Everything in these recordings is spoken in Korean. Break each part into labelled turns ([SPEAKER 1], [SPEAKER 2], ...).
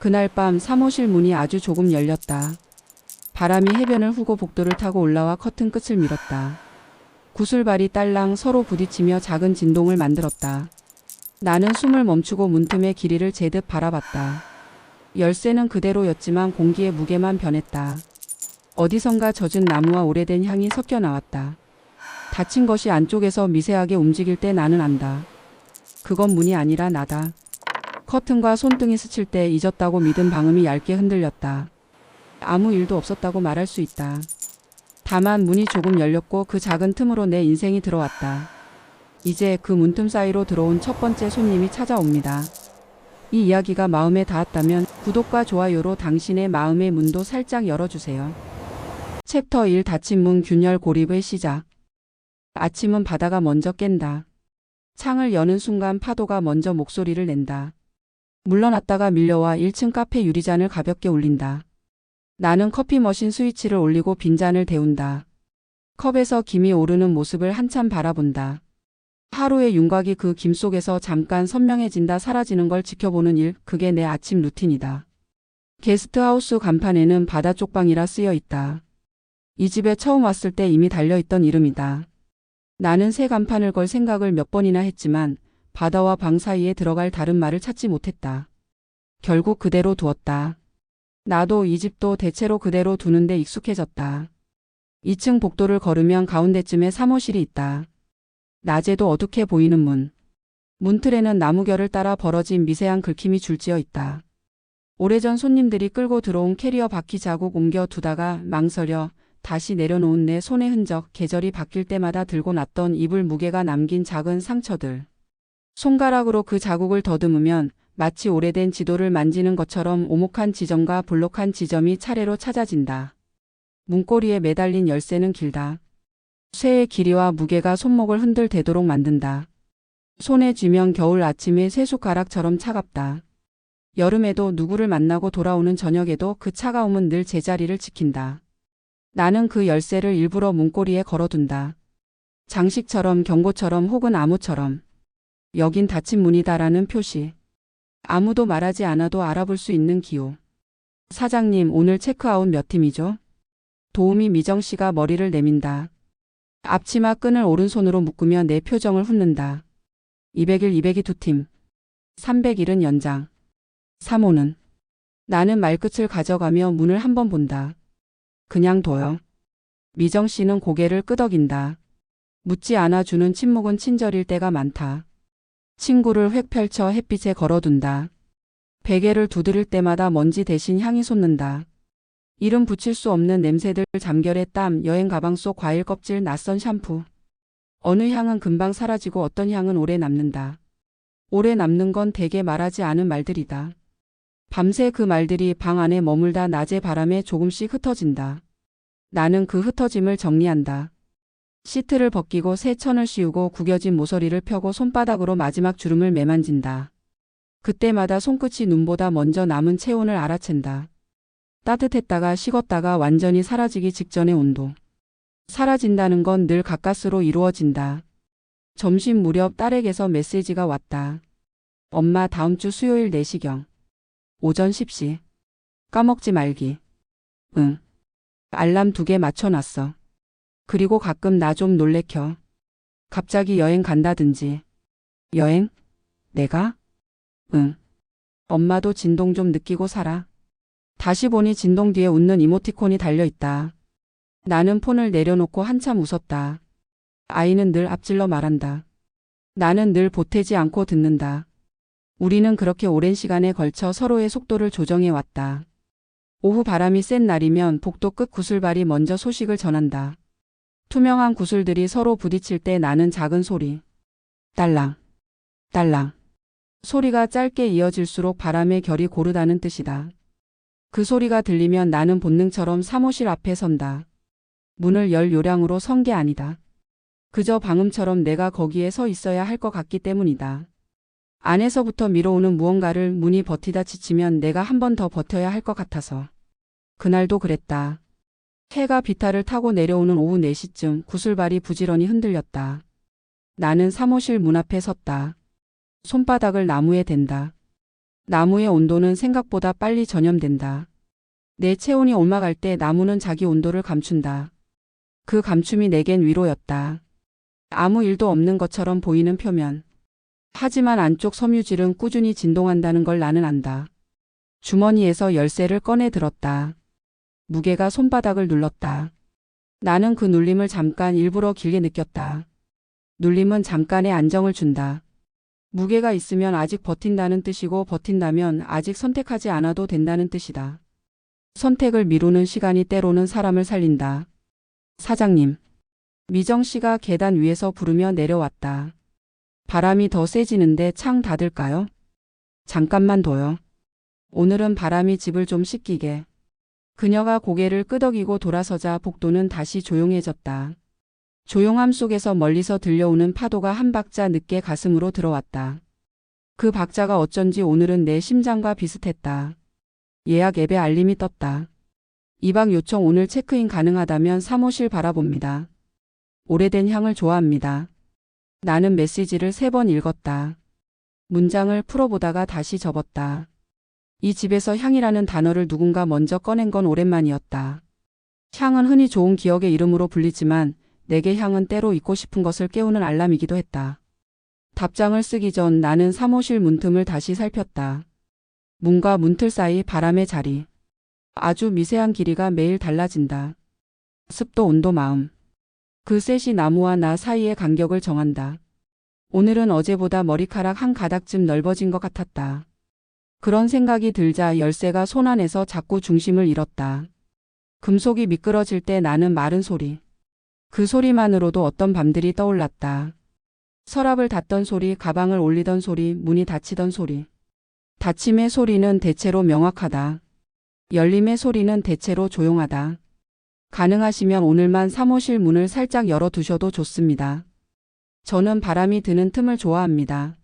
[SPEAKER 1] 그날 밤 사무실 문이 아주 조금 열렸다. 바람이 해변을 후고 복도를 타고 올라와 커튼 끝을 밀었다. 구슬발이 딸랑 서로 부딪히며 작은 진동을 만들었다. 나는 숨을 멈추고 문틈의 길이를 재듯 바라봤다. 열쇠는 그대로였지만 공기의 무게만 변했다. 어디선가 젖은 나무와 오래된 향이 섞여 나왔다. 닫힌 것이 안쪽에서 미세하게 움직일 때 나는 안다. 그건 문이 아니라 나다. 커튼과 손등이 스칠 때 잊었다고 믿은 방음이 얇게 흔들렸다. 아무 일도 없었다고 말할 수 있다. 다만 문이 조금 열렸고 그 작은 틈으로 내 인생이 들어왔다. 이제 그 문틈 사이로 들어온 첫 번째 손님이 찾아옵니다. 이 이야기가 마음에 닿았다면 구독과 좋아요로 당신의 마음의 문도 살짝 열어주세요. 챕터 1 닫힌 문 균열 고립의 시작. 아침은 바다가 먼저 깬다. 창을 여는 순간 파도가 먼저 목소리를 낸다. 물러났다가 밀려와 1층 카페 유리잔을 가볍게 울린다. 나는 커피 머신 스위치를 올리고 빈잔을 데운다. 컵에서 김이 오르는 모습을 한참 바라본다. 하루의 윤곽이 그 김 속에서 잠깐 선명해진다 사라지는 걸 지켜보는 일, 그게 내 아침 루틴이다. 게스트하우스 간판에는 바다 쪽방이라 쓰여 있다. 이 집에 처음 왔을 때 이미 달려있던 이름이다. 나는 새 간판을 걸 생각을 몇 번이나 했지만 바다와 방 사이에 들어갈 다른 말을 찾지 못했다. 결국 그대로 두었다. 나도 이 집도 대체로 그대로 두는데 익숙해졌다. 2층 복도를 걸으면 가운데쯤에 사무실이 있다. 낮에도 어둡게 보이는 문. 문틀에는 나무결을 따라 벌어진 미세한 긁힘이 줄지어 있다. 오래전 손님들이 끌고 들어온 캐리어 바퀴 자국 옮겨 두다가 망설여 다시 내려놓은 내 손의 흔적, 계절이 바뀔 때마다 들고 놨던 이불 무게가 남긴 작은 상처들. 손가락으로 그 자국을 더듬으면 마치 오래된 지도를 만지는 것처럼 오목한 지점과 볼록한 지점이 차례로 찾아진다. 문고리에 매달린 열쇠는 길다. 쇠의 길이와 무게가 손목을 흔들대도록 만든다. 손에 쥐면 겨울 아침의 쇠숟가락처럼 차갑다. 여름에도 누구를 만나고 돌아오는 저녁에도 그 차가움은 늘 제자리를 지킨다. 나는 그 열쇠를 일부러 문고리에 걸어둔다. 장식처럼, 경고처럼, 혹은 암호처럼. 여긴 닫힌 문이다라는 표시. 아무도 말하지 않아도 알아볼 수 있는 기호. 사장님, 오늘 체크아웃 몇 팀이죠? 도우미 미정 씨가 머리를 내민다. 앞치마 끈을 오른손으로 묶으며 내 표정을 훑는다. 200일 202 2팀. 301은 연장. 3호는. 나는 말끝을 가져가며 문을 한번 본다. 그냥 둬요. 미정 씨는 고개를 끄덕인다. 묻지 않아 주는 침묵은 친절일 때가 많다. 친구를 획 펼쳐 햇빛에 걸어둔다. 베개를 두드릴 때마다 먼지 대신 향이 솟는다. 이름 붙일 수 없는 냄새들, 잠결의 땀, 여행 가방 속 과일 껍질, 낯선 샴푸. 어느 향은 금방 사라지고 어떤 향은 오래 남는다. 오래 남는 건 대개 말하지 않은 말들이다. 밤새 그 말들이 방 안에 머물다 낮의 바람에 조금씩 흩어진다. 나는 그 흩어짐을 정리한다. 시트를 벗기고 새 천을 씌우고 구겨진 모서리를 펴고 손바닥으로 마지막 주름을 매만진다. 그때마다 손끝이 눈보다 먼저 남은 체온을 알아챈다. 따뜻했다가 식었다가 완전히 사라지기 직전의 온도. 사라진다는 건 늘 가까스로 이루어진다. 점심 무렵 딸에게서 메시지가 왔다. 엄마 다음 주 수요일 4시경. 오전 10시. 까먹지 말기. 응. 알람 2개 맞춰놨어. 그리고 가끔 나 좀 놀래켜. 갑자기 여행 간다든지. 여행? 내가? 응. 엄마도 진동 좀 느끼고 살아. 다시 보니 진동 뒤에 웃는 이모티콘이 달려있다. 나는 폰을 내려놓고 한참 웃었다. 아이는 늘 앞질러 말한다. 나는 늘 보태지 않고 듣는다. 우리는 그렇게 오랜 시간에 걸쳐 서로의 속도를 조정해왔다. 오후 바람이 센 날이면 복도 끝 구슬발이 먼저 소식을 전한다. 투명한 구슬들이 서로 부딪힐 때 나는 작은 소리. 딸랑, 딸랑. 소리가 짧게 이어질수록 바람의 결이 고르다는 뜻이다. 그 소리가 들리면 나는 본능처럼 사무실 앞에 선다. 문을 열 요량으로 선 게 아니다. 그저 방음처럼 내가 거기에 서 있어야 할 것 같기 때문이다. 안에서부터 밀어오는 무언가를 문이 버티다 지치면 내가 한 번 더 버텨야 할 것 같아서. 그날도 그랬다. 해가 비탈을 타고 내려오는 오후 4시쯤 구슬발이 부지런히 흔들렸다. 나는 사무실 문 앞에 섰다. 손바닥을 나무에 댄다. 나무의 온도는 생각보다 빨리 전염된다. 내 체온이 올라갈 때 나무는 자기 온도를 감춘다. 그 감춤이 내겐 위로였다. 아무 일도 없는 것처럼 보이는 표면. 하지만 안쪽 섬유질은 꾸준히 진동한다는 걸 나는 안다. 주머니에서 열쇠를 꺼내 들었다. 무게가 손바닥을 눌렀다. 나는 그 눌림을 잠깐 일부러 길게 느꼈다. 눌림은 잠깐의 안정을 준다. 무게가 있으면 아직 버틴다는 뜻이고 버틴다면 아직 선택하지 않아도 된다는 뜻이다. 선택을 미루는 시간이 때로는 사람을 살린다. 사장님. 미정 씨가 계단 위에서 부르며 내려왔다. 바람이 더 세지는데 창 닫을까요? 잠깐만 둬요. 오늘은 바람이 집을 좀 씻기게. 그녀가 고개를 끄덕이고 돌아서자 복도는 다시 조용해졌다. 조용함 속에서 멀리서 들려오는 파도가 한 박자 늦게 가슴으로 들어왔다. 그 박자가 어쩐지 오늘은 내 심장과 비슷했다. 예약 앱에 알림이 떴다. 2박 요청 오늘 체크인 가능하다면 사무실 바라봅니다. 오래된 향을 좋아합니다. 나는 메시지를 3번 읽었다. 문장을 풀어보다가 다시 접었다. 이 집에서 향이라는 단어를 누군가 먼저 꺼낸 건 오랜만이었다. 향은 흔히 좋은 기억의 이름으로 불리지만 내게 향은 때로 잊고 싶은 것을 깨우는 알람이기도 했다. 답장을 쓰기 전 나는 사무실 문틈을 다시 살폈다. 문과 문틀 사이 바람의 자리. 아주 미세한 길이가 매일 달라진다. 습도, 온도, 마음. 그 셋이 나무와 나 사이의 간격을 정한다. 오늘은 어제보다 머리카락 한 가닥쯤 넓어진 것 같았다. 그런 생각이 들자 열쇠가 손 안에서 자꾸 중심을 잃었다. 금속이 미끄러질 때 나는 마른 소리. 그 소리만으로도 어떤 밤들이 떠올랐다. 서랍을 닫던 소리, 가방을 올리던 소리, 문이 닫히던 소리. 닫힘의 소리는 대체로 명확하다. 열림의 소리는 대체로 조용하다. 가능하시면 오늘만 사무실 문을 살짝 열어두셔도 좋습니다. 저는 바람이 드는 틈을 좋아합니다.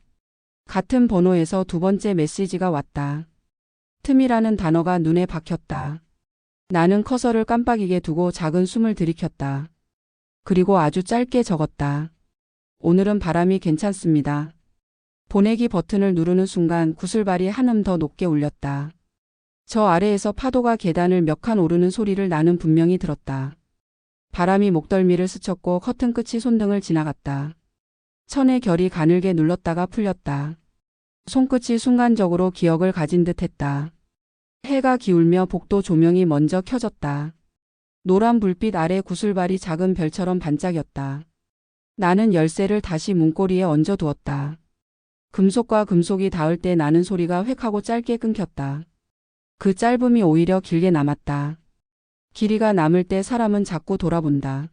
[SPEAKER 1] 같은 번호에서 2번째 메시지가 왔다. 틈이라는 단어가 눈에 박혔다. 나는 커서를 깜빡이게 두고 작은 숨을 들이켰다. 그리고 아주 짧게 적었다. 오늘은 바람이 괜찮습니다. 보내기 버튼을 누르는 순간 구슬발이 한음 더 높게 울렸다. 저 아래에서 파도가 계단을 몇 칸 오르는 소리를 나는 분명히 들었다. 바람이 목덜미를 스쳤고 커튼 끝이 손등을 지나갔다. 천의 결이 가늘게 눌렀다가 풀렸다. 손끝이 순간적으로 기억을 가진 듯 했다. 해가 기울며 복도 조명이 먼저 켜졌다. 노란 불빛 아래 구슬발이 작은 별처럼 반짝였다. 나는 열쇠를 다시 문고리에 얹어두었다. 금속과 금속이 닿을 때 나는 소리가 획 하고 짧게 끊겼다. 그 짧음이 오히려 길게 남았다. 길이가 남을 때 사람은 자꾸 돌아본다.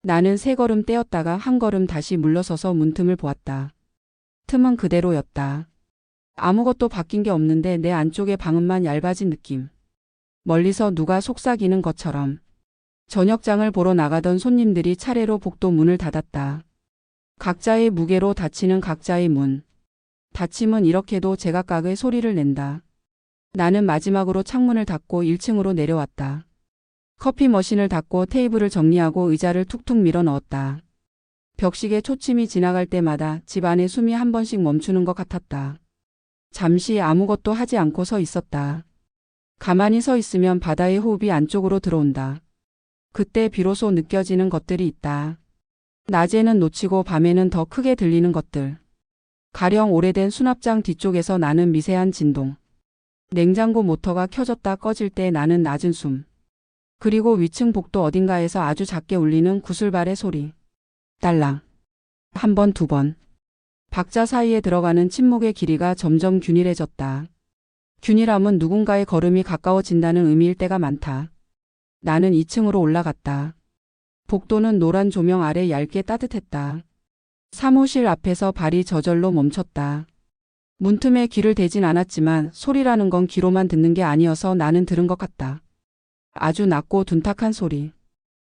[SPEAKER 1] 나는 3걸음 떼었다가 한 걸음 다시 물러서서 문틈을 보았다. 틈은 그대로였다. 아무것도 바뀐 게 없는데 내 안쪽의 방음만 얇아진 느낌. 멀리서 누가 속삭이는 것처럼. 저녁장을 보러 나가던 손님들이 차례로 복도 문을 닫았다. 각자의 무게로 닫히는 각자의 문. 닫힘은 이렇게도 제각각의 소리를 낸다. 나는 마지막으로 창문을 닫고 1층으로 내려왔다. 커피 머신을 닫고 테이블을 정리하고 의자를 툭툭 밀어 넣었다. 벽식에 초침이 지나갈 때마다 집 안에 숨이 한 번씩 멈추는 것 같았다. 잠시 아무것도 하지 않고 서 있었다. 가만히 서 있으면 바다의 호흡이 안쪽으로 들어온다. 그때 비로소 느껴지는 것들이 있다. 낮에는 놓치고 밤에는 더 크게 들리는 것들. 가령 오래된 수납장 뒤쪽에서 나는 미세한 진동. 냉장고 모터가 켜졌다 꺼질 때 나는 낮은 숨. 그리고 위층 복도 어딘가에서 아주 작게 울리는 구슬발의 소리. 딸랑. 1번, 2번. 박자 사이에 들어가는 침묵의 길이가 점점 균일해졌다. 균일함은 누군가의 걸음이 가까워진다는 의미일 때가 많다. 나는 2층으로 올라갔다. 복도는 노란 조명 아래 얇게 따뜻했다. 사무실 앞에서 발이 저절로 멈췄다. 문틈에 귀를 대진 않았지만 소리라는 건 귀로만 듣는 게 아니어서 나는 들은 것 같다. 아주 낮고 둔탁한 소리.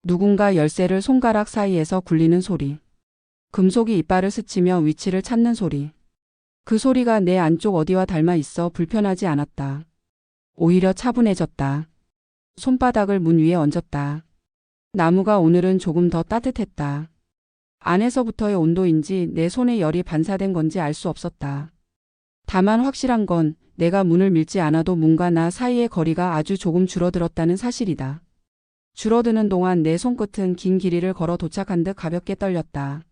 [SPEAKER 1] 누군가 열쇠를 손가락 사이에서 굴리는 소리. 금속이 이빨을 스치며 위치를 찾는 소리. 그 소리가 내 안쪽 어디와 닮아 있어 불편하지 않았다. 오히려 차분해졌다. 손바닥을 문 위에 얹었다. 나무가 오늘은 조금 더 따뜻했다. 안에서부터의 온도인지 내 손에 열이 반사된 건지 알 수 없었다. 다만 확실한 건 내가 문을 밀지 않아도 문과 나 사이의 거리가 아주 조금 줄어들었다는 사실이다. 줄어드는 동안 내 손끝은 긴 길이를 걸어 도착한 듯 가볍게 떨렸다.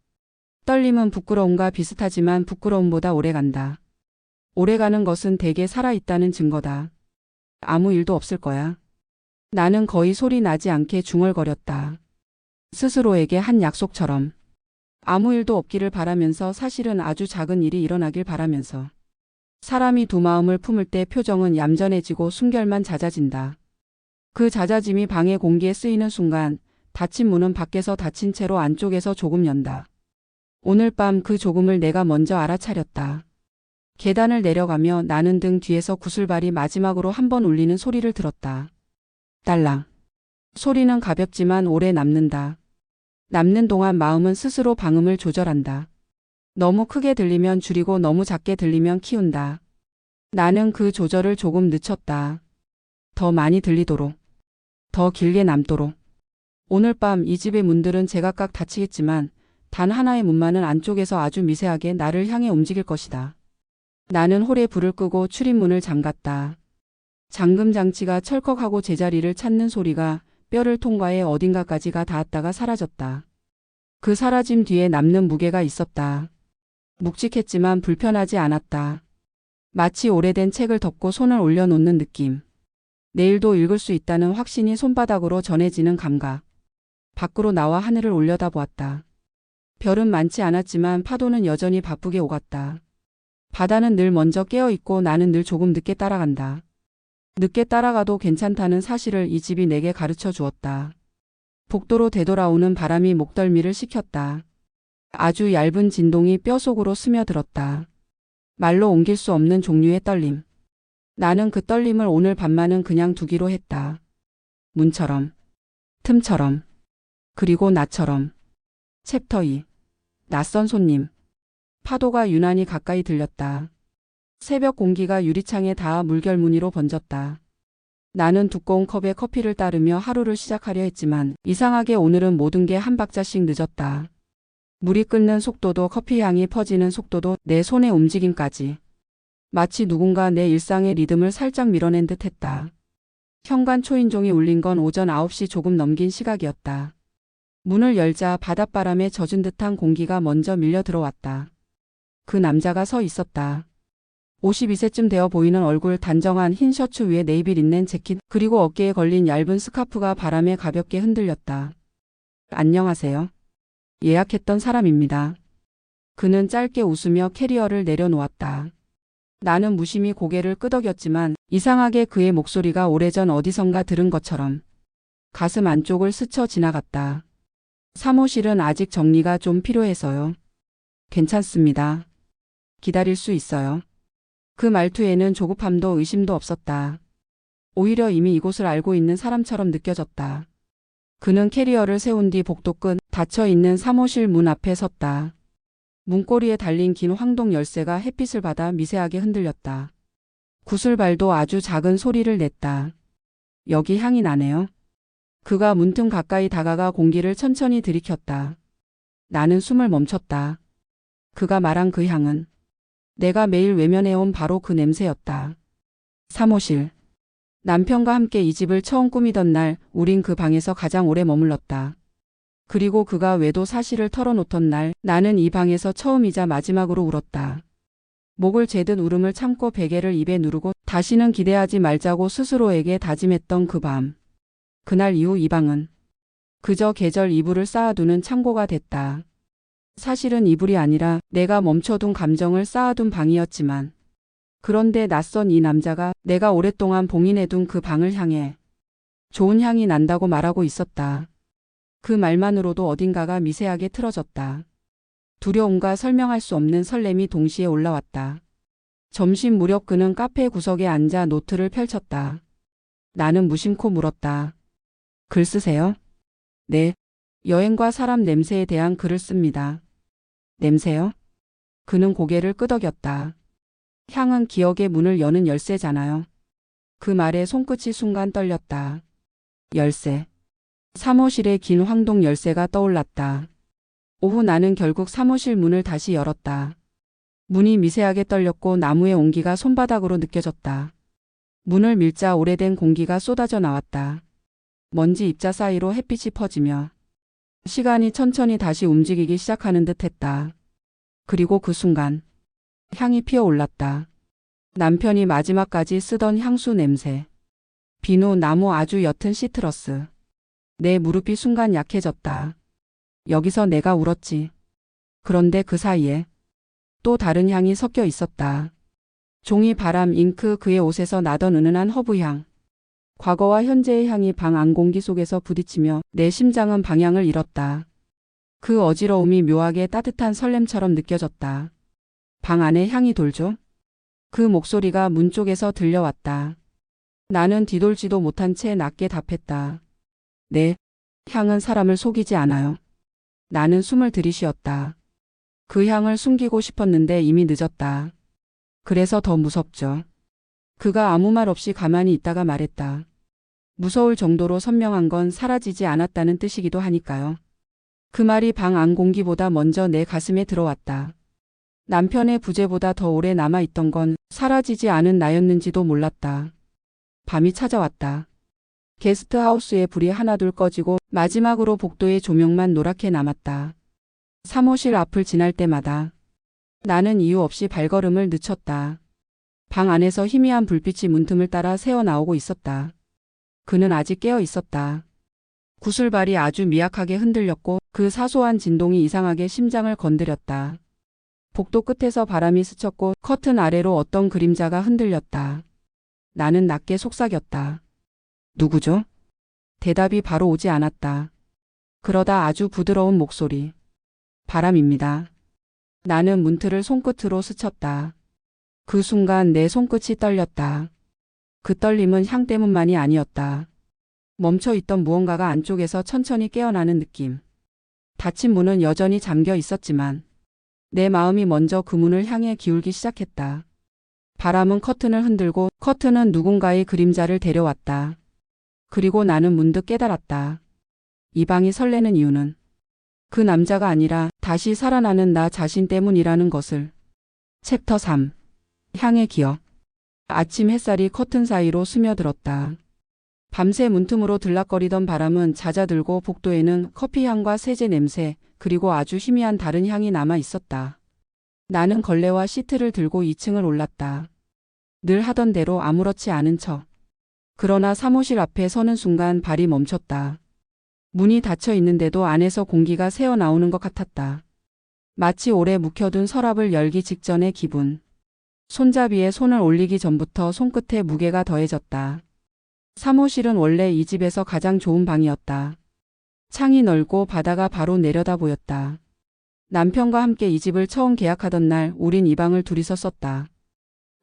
[SPEAKER 1] 떨림은 부끄러움과 비슷하지만 부끄러움보다 오래간다. 오래가는 것은 대개 살아있다는 증거다. 아무 일도 없을 거야. 나는 거의 소리 나지 않게 중얼거렸다. 스스로에게 한 약속처럼. 아무 일도 없기를 바라면서, 사실은 아주 작은 일이 일어나길 바라면서. 사람이 두 마음을 품을 때 표정은 얌전해지고 숨결만 잦아진다. 그 잦아짐이 방의 공기에 쓰이는 순간 닫힌 문은 밖에서 닫힌 채로 안쪽에서 조금 연다. 오늘 밤 그 조금을 내가 먼저 알아차렸다. 계단을 내려가며 나는 등 뒤에서 구슬발이 마지막으로 한 번 울리는 소리를 들었다. 딸랑. 소리는 가볍지만 오래 남는다. 남는 동안 마음은 스스로 방음을 조절한다. 너무 크게 들리면 줄이고 너무 작게 들리면 키운다. 나는 그 조절을 조금 늦췄다. 더 많이 들리도록. 더 길게 남도록. 오늘 밤 이 집의 문들은 제각각 닫히겠지만 단 하나의 문만은 안쪽에서 아주 미세하게 나를 향해 움직일 것이다. 나는 홀에 불을 끄고 출입문을 잠갔다. 잠금 장치가 철컥하고 제자리를 찾는 소리가 뼈를 통과해 어딘가까지가 닿았다가 사라졌다. 그 사라짐 뒤에 남는 무게가 있었다. 묵직했지만 불편하지 않았다. 마치 오래된 책을 덮고 손을 올려놓는 느낌. 내일도 읽을 수 있다는 확신이 손바닥으로 전해지는 감각. 밖으로 나와 하늘을 올려다보았다. 별은 많지 않았지만 파도는 여전히 바쁘게 오갔다. 바다는 늘 먼저 깨어있고 나는 늘 조금 늦게 따라간다. 늦게 따라가도 괜찮다는 사실을 이 집이 내게 가르쳐 주었다. 복도로 되돌아오는 바람이 목덜미를 식혔다. 아주 얇은 진동이 뼈속으로 스며들었다. 말로 옮길 수 없는 종류의 떨림. 나는 그 떨림을 오늘 밤만은 그냥 두기로 했다. 문처럼, 틈처럼, 그리고 나처럼. 챕터 2. 낯선 손님. 파도가 유난히 가까이 들렸다. 새벽 공기가 유리창에 닿아 물결무늬로 번졌다. 나는 두꺼운 컵에 커피를 따르며 하루를 시작하려 했지만 이상하게 오늘은 모든 게 한 박자씩 늦었다. 물이 끓는 속도도 커피 향이 퍼지는 속도도 내 손의 움직임까지. 마치 누군가 내 일상의 리듬을 살짝 밀어낸 듯 했다. 현관 초인종이 울린 건 오전 9시 조금 넘긴 시각이었다. 문을 열자 바닷바람에 젖은 듯한 공기가 먼저 밀려 들어왔다. 그 남자가 서 있었다. 52세쯤 되어 보이는 얼굴, 단정한 흰 셔츠 위에 네이비 린넨 재킷, 그리고 어깨에 걸린 얇은 스카프가 바람에 가볍게 흔들렸다. 안녕하세요. 예약했던 사람입니다. 그는 짧게 웃으며 캐리어를 내려놓았다. 나는 무심히 고개를 끄덕였지만 이상하게 그의 목소리가 오래전 어디선가 들은 것처럼 가슴 안쪽을 스쳐 지나갔다. 사무실은 아직 정리가 좀 필요해서요. 괜찮습니다. 기다릴 수 있어요. 그 말투에는 조급함도 의심도 없었다. 오히려 이미 이곳을 알고 있는 사람처럼 느껴졌다. 그는 캐리어를 세운 뒤 복도 끝 닫혀있는 사무실 문 앞에 섰다. 문고리에 달린 긴 황동 열쇠가 햇빛을 받아 미세하게 흔들렸다. 구슬발도 아주 작은 소리를 냈다. 여기 향이 나네요. 그가 문틈 가까이 다가가 공기를 천천히 들이켰다. 나는 숨을 멈췄다. 그가 말한 그 향은 내가 매일 외면해온 바로 그 냄새였다. 사무실. 남편과 함께 이 집을 처음 꾸미던 날 우린 그 방에서 가장 오래 머물렀다. 그리고 그가 외도 사실을 털어놓던 날 나는 이 방에서 처음이자 마지막으로 울었다. 목을 죄듯 울음을 참고 베개를 입에 누르고 다시는 기대하지 말자고 스스로에게 다짐했던 그 밤. 그날 이후 이 방은 그저 계절 이불을 쌓아두는 창고가 됐다. 사실은 이불이 아니라 내가 멈춰둔 감정을 쌓아둔 방이었지만 그런데 낯선 이 남자가 내가 오랫동안 봉인해둔 그 방을 향해 좋은 향이 난다고 말하고 있었다. 그 말만으로도 어딘가가 미세하게 틀어졌다. 두려움과 설명할 수 없는 설렘이 동시에 올라왔다. 점심 무렵 그는 카페 구석에 앉아 노트를 펼쳤다. 나는 무심코 물었다. 글 쓰세요? 네. 여행과 사람 냄새에 대한 글을 씁니다. 냄새요? 그는 고개를 끄덕였다. 향은 기억의 문을 여는 열쇠잖아요. 그 말에 손끝이 순간 떨렸다. 열쇠. 사무실의 긴 황동 열쇠가 떠올랐다. 오후 나는 결국 사무실 문을 다시 열었다. 문이 미세하게 떨렸고 나무의 온기가 손바닥으로 느껴졌다. 문을 밀자 오래된 공기가 쏟아져 나왔다. 먼지 입자 사이로 햇빛이 퍼지며 시간이 천천히 다시 움직이기 시작하는 듯 했다. 그리고 그 순간 향이 피어올랐다. 남편이 마지막까지 쓰던 향수 냄새. 비누, 나무, 아주 옅은 시트러스. 내 무릎이 순간 약해졌다. 여기서 내가 울었지. 그런데 그 사이에 또 다른 향이 섞여 있었다. 종이, 바람, 잉크, 그의 옷에서 나던 은은한 허브향. 과거와 현재의 향이 방 안 공기 속에서 부딪히며 내 심장은 방향을 잃었다. 그 어지러움이 묘하게 따뜻한 설렘처럼 느껴졌다. 방 안에 향이 돌죠? 그 목소리가 문 쪽에서 들려왔다. 나는 뒤돌지도 못한 채 낮게 답했다. 네, 향은 사람을 속이지 않아요. 나는 숨을 들이쉬었다. 그 향을 숨기고 싶었는데 이미 늦었다. 그래서 더 무섭죠. 그가 아무 말 없이 가만히 있다가 말했다. 무서울 정도로 선명한 건 사라지지 않았다는 뜻이기도 하니까요. 그 말이 방 안 공기보다 먼저 내 가슴에 들어왔다. 남편의 부재보다 더 오래 남아있던 건 사라지지 않은 나였는지도 몰랐다. 밤이 찾아왔다. 게스트하우스의 불이 하나둘 꺼지고 마지막으로 복도의 조명만 노랗게 남았다. 사무실 앞을 지날 때마다 나는 이유 없이 발걸음을 늦췄다. 방 안에서 희미한 불빛이 문틈을 따라 새어나오고 있었다. 그는 아직 깨어 있었다. 구슬발이 아주 미약하게 흔들렸고 그 사소한 진동이 이상하게 심장을 건드렸다. 복도 끝에서 바람이 스쳤고 커튼 아래로 어떤 그림자가 흔들렸다. 나는 낮게 속삭였다. 누구죠? 대답이 바로 오지 않았다. 그러다 아주 부드러운 목소리. 바람입니다. 나는 문틀을 손끝으로 스쳤다. 그 순간 내 손끝이 떨렸다. 그 떨림은 향 때문만이 아니었다. 멈춰있던 무언가가 안쪽에서 천천히 깨어나는 느낌. 닫힌 문은 여전히 잠겨 있었지만 내 마음이 먼저 그 문을 향해 기울기 시작했다. 바람은 커튼을 흔들고 커튼은 누군가의 그림자를 데려왔다. 그리고 나는 문득 깨달았다. 이 방이 설레는 이유는 그 남자가 아니라 다시 살아나는 나 자신 때문이라는 것을. 챕터 3. 향의 기억. 아침 햇살이 커튼 사이로 스며들었다. 밤새 문틈으로 들락거리던 바람은 잦아들고 복도에는 커피향과 세제 냄새 그리고 아주 희미한 다른 향이 남아 있었다. 나는 걸레와 시트를 들고 2층을 올랐다. 늘 하던 대로 아무렇지 않은 척. 그러나 사무실 앞에 서는 순간 발이 멈췄다. 문이 닫혀 있는데도 안에서 공기가 새어나오는 것 같았다. 마치 오래 묵혀둔 서랍을 열기 직전의 기분. 손잡이에 손을 올리기 전부터 손끝에 무게가 더해졌다. 사무실은 원래 이 집에서 가장 좋은 방이었다. 창이 넓고 바다가 바로 내려다 보였다. 남편과 함께 이 집을 처음 계약하던 날 우린 이 방을 둘이서 썼다.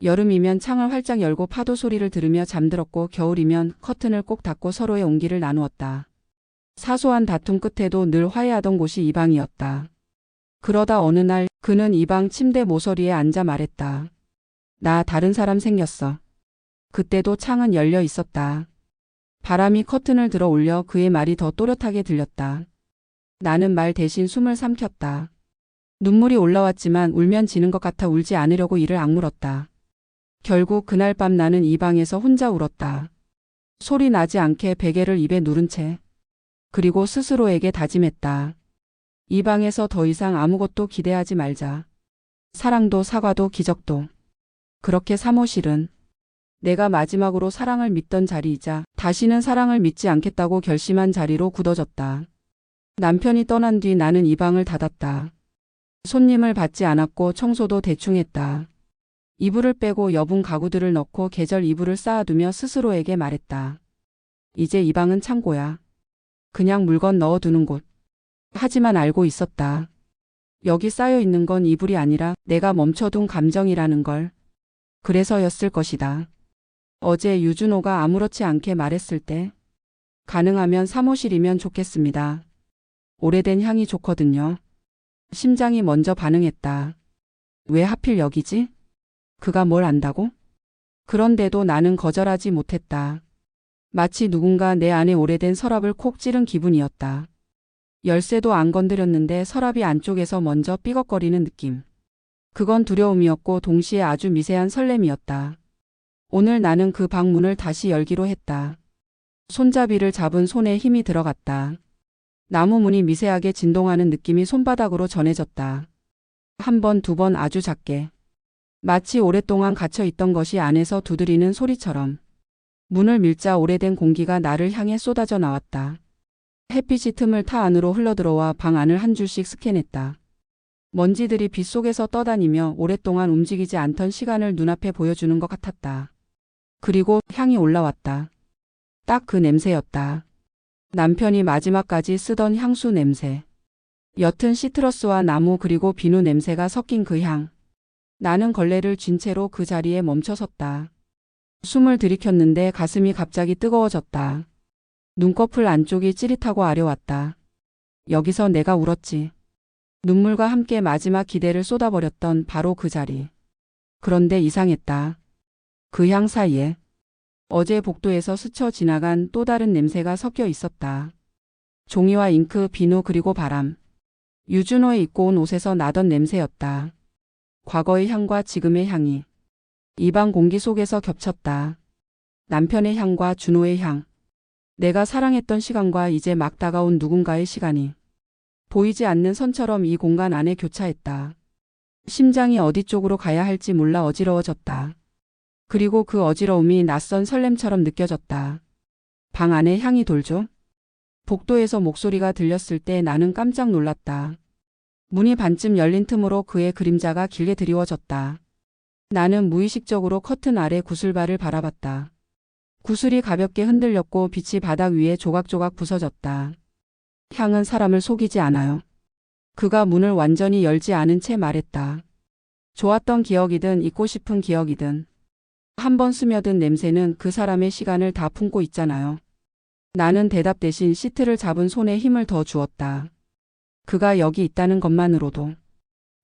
[SPEAKER 1] 여름이면 창을 활짝 열고 파도 소리를 들으며 잠들었고 겨울이면 커튼을 꼭 닫고 서로의 온기를 나누었다. 사소한 다툼 끝에도 늘 화해하던 곳이 이 방이었다. 그러다 어느 날 그는 이 방 침대 모서리에 앉아 말했다. 나 다른 사람 생겼어. 그때도 창은 열려 있었다. 바람이 커튼을 들어 올려 그의 말이 더 또렷하게 들렸다. 나는 말 대신 숨을 삼켰다. 눈물이 올라왔지만 울면 지는 것 같아 울지 않으려고 이를 악물었다. 결국 그날 밤 나는 이 방에서 혼자 울었다. 소리 나지 않게 베개를 입에 누른 채. 그리고 스스로에게 다짐했다. 이 방에서 더 이상 아무것도 기대하지 말자. 사랑도 사과도 기적도. 그렇게 사무실은 내가 마지막으로 사랑을 믿던 자리이자 다시는 사랑을 믿지 않겠다고 결심한 자리로 굳어졌다. 남편이 떠난 뒤 나는 이 방을 닫았다. 손님을 받지 않았고 청소도 대충 했다. 이불을 빼고 여분 가구들을 넣고 계절 이불을 쌓아두며 스스로에게 말했다. 이제 이 방은 창고야. 그냥 물건 넣어두는 곳. 하지만 알고 있었다. 여기 쌓여있는 건 이불이 아니라 내가 멈춰둔 감정이라는 걸. 그래서였을 것이다. 어제 유준호가 아무렇지 않게 말했을 때 가능하면 사무실이면 좋겠습니다. 오래된 향이 좋거든요. 심장이 먼저 반응했다. 왜 하필 여기지? 그가 뭘 안다고? 그런데도 나는 거절하지 못했다. 마치 누군가 내 안에 오래된 서랍을 콕 찌른 기분이었다. 열쇠도 안 건드렸는데 서랍이 안쪽에서 먼저 삐걱거리는 느낌. 그건 두려움이었고 동시에 아주 미세한 설렘이었다. 오늘 나는 그 방 문을 다시 열기로 했다. 손잡이를 잡은 손에 힘이 들어갔다. 나무 문이 미세하게 진동하는 느낌이 손바닥으로 전해졌다. 한 번, 두 번 아주 작게. 마치 오랫동안 갇혀 있던 것이 안에서 두드리는 소리처럼. 문을 밀자 오래된 공기가 나를 향해 쏟아져 나왔다. 햇빛이 틈을 타 안으로 흘러들어와 방 안을 한 줄씩 스캔했다. 먼지들이 빛 속에서 떠다니며 오랫동안 움직이지 않던 시간을 눈앞에 보여주는 것 같았다. 그리고 향이 올라왔다. 딱 그 냄새였다. 남편이 마지막까지 쓰던 향수 냄새. 옅은 시트러스와 나무 그리고 비누 냄새가 섞인 그 향. 나는 걸레를 쥔 채로 그 자리에 멈춰섰다. 숨을 들이켰는데 가슴이 갑자기 뜨거워졌다. 눈꺼풀 안쪽이 찌릿하고 아려왔다. 여기서 내가 울었지. 눈물과 함께 마지막 기대를 쏟아버렸던 바로 그 자리. 그런데 이상했다. 그 향 사이에 어제 복도에서 스쳐 지나간 또 다른 냄새가 섞여 있었다. 종이와 잉크, 비누 그리고 바람. 유준호의 입고 온 옷에서 나던 냄새였다. 과거의 향과 지금의 향이 이 방 공기 속에서 겹쳤다. 남편의 향과 준호의 향. 내가 사랑했던 시간과 이제 막 다가온 누군가의 시간이 보이지 않는 선처럼 이 공간 안에 교차했다. 심장이 어디 쪽으로 가야 할지 몰라 어지러워졌다. 그리고 그 어지러움이 낯선 설렘처럼 느껴졌다. 방 안에 향이 돌죠? 복도에서 목소리가 들렸을 때 나는 깜짝 놀랐다. 문이 반쯤 열린 틈으로 그의 그림자가 길게 드리워졌다. 나는 무의식적으로 커튼 아래 구슬발을 바라봤다. 구슬이 가볍게 흔들렸고 빛이 바닥 위에 조각조각 부서졌다. 향은 사람을 속이지 않아요. 그가 문을 완전히 열지 않은 채 말했다. 좋았던 기억이든 잊고 싶은 기억이든 한번 스며든 냄새는 그 사람의 시간을 다 품고 있잖아요. 나는 대답 대신 시트를 잡은 손에 힘을 더 주었다. 그가 여기 있다는 것만으로도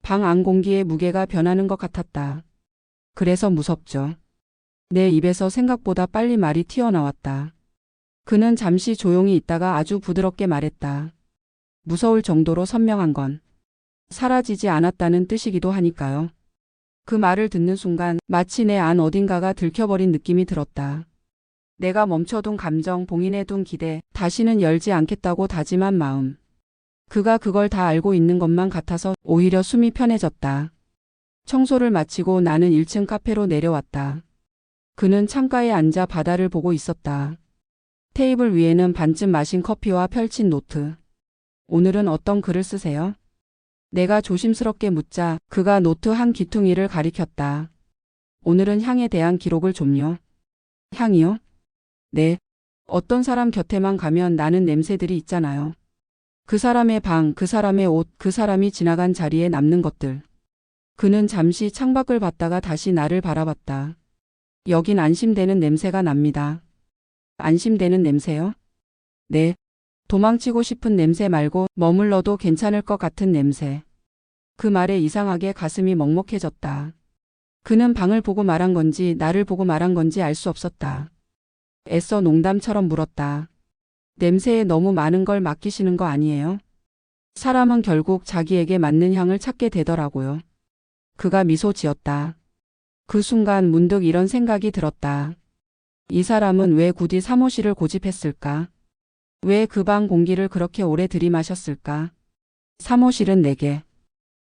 [SPEAKER 1] 방 안 공기의 무게가 변하는 것 같았다. 그래서 무섭죠. 내 입에서 생각보다 빨리 말이 튀어나왔다. 그는 잠시 조용히 있다가 아주 부드럽게 말했다. 무서울 정도로 선명한 건 사라지지 않았다는 뜻이기도 하니까요. 그 말을 듣는 순간 마치 내 안 어딘가가 들켜버린 느낌이 들었다. 내가 멈춰둔 감정, 봉인해둔 기대, 다시는 열지 않겠다고 다짐한 마음. 그가 그걸 다 알고 있는 것만 같아서 오히려 숨이 편해졌다. 청소를 마치고 나는 1층 카페로 내려왔다. 그는 창가에 앉아 바다를 보고 있었다. 테이블 위에는 반쯤 마신 커피와 펼친 노트. 오늘은 어떤 글을 쓰세요? 내가 조심스럽게 묻자 그가 노트 한 귀퉁이를 가리켰다. 오늘은 향에 대한 기록을 좀요. 향이요? 네. 어떤 사람 곁에만 가면 나는 냄새들이 있잖아요. 그 사람의 방, 그 사람의 옷, 그 사람이 지나간 자리에 남는 것들. 그는 잠시 창밖을 봤다가 다시 나를 바라봤다. 여긴 안심되는 냄새가 납니다. 안심되는 냄새요? 네. 도망치고 싶은 냄새 말고 머물러도 괜찮을 것 같은 냄새. 그 말에 이상하게 가슴이 먹먹해졌다. 그는 방을 보고 말한 건지 나를 보고 말한 건지 알 수 없었다. 애써 농담처럼 물었다. 냄새에 너무 많은 걸 맡기시는 거 아니에요? 사람은 결국 자기에게 맞는 향을 찾게 되더라고요. 그가 미소 지었다. 그 순간 문득 이런 생각이 들었다. 이 사람은 왜 굳이 사무실을 고집했을까? 왜 그 방 공기를 그렇게 오래 들이마셨을까? 사무실은 내게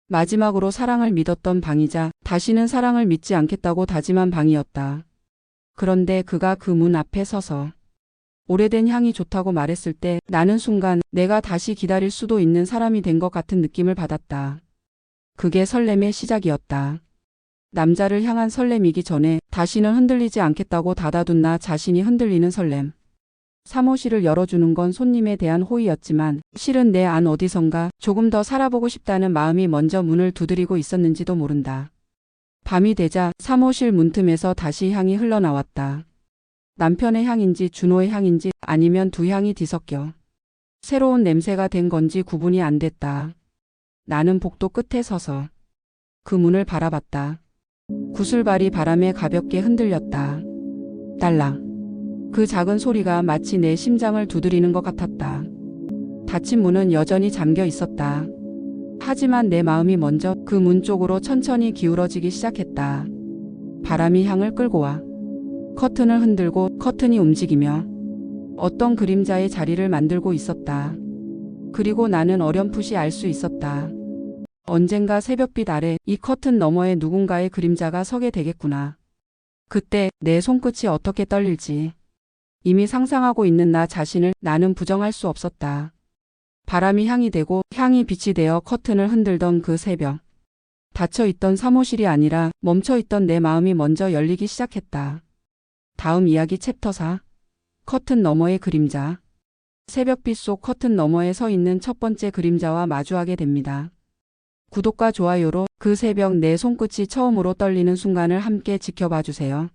[SPEAKER 1] 마지막으로 사랑을 믿었던 방이자 다시는 사랑을 믿지 않겠다고 다짐한 방이었다. 그런데 그가 그 문 앞에 서서 오래된 향이 좋다고 말했을 때 나는 순간 내가 다시 기다릴 수도 있는 사람이 된 것 같은 느낌을 받았다. 그게 설렘의 시작이었다. 남자를 향한 설렘이기 전에 다시는 흔들리지 않겠다고 닫아둔 나 자신이 흔들리는 설렘. 사무실을 열어주는 건 손님에 대한 호의였지만 실은 내 안 어디선가 조금 더 살아보고 싶다는 마음이 먼저 문을 두드리고 있었는지도 모른다. 밤이 되자 사무실 문틈에서 다시 향이 흘러나왔다. 남편의 향인지 준호의 향인지 아니면 두 향이 뒤섞여 새로운 냄새가 된 건지 구분이 안 됐다. 나는 복도 끝에 서서 그 문을 바라봤다. 구슬발이 바람에 가볍게 흔들렸다. 딸랑. 그 작은 소리가 마치 내 심장을 두드리는 것 같았다. 닫힌 문은 여전히 잠겨 있었다. 하지만 내 마음이 먼저 그 문 쪽으로 천천히 기울어지기 시작했다. 바람이 향을 끌고 와. 커튼을 흔들고 커튼이 움직이며 어떤 그림자의 자리를 만들고 있었다. 그리고 나는 어렴풋이 알 수 있었다. 언젠가 새벽빛 아래 이 커튼 너머에 누군가의 그림자가 서게 되겠구나. 그때 내 손끝이 어떻게 떨릴지 이미 상상하고 있는 나 자신을 나는 부정할 수 없었다. 바람이 향이 되고 향이 빛이 되어 커튼을 흔들던 그 새벽. 닫혀있던 사무실이 아니라 멈춰있던 내 마음이 먼저 열리기 시작했다. 다음 이야기 챕터 4. 커튼 너머의 그림자. 새벽빛 속 커튼 너머에 서 있는 첫 번째 그림자와 마주하게 됩니다. 구독과 좋아요로 그 새벽 내 손끝이 처음으로 떨리는 순간을 함께 지켜봐 주세요.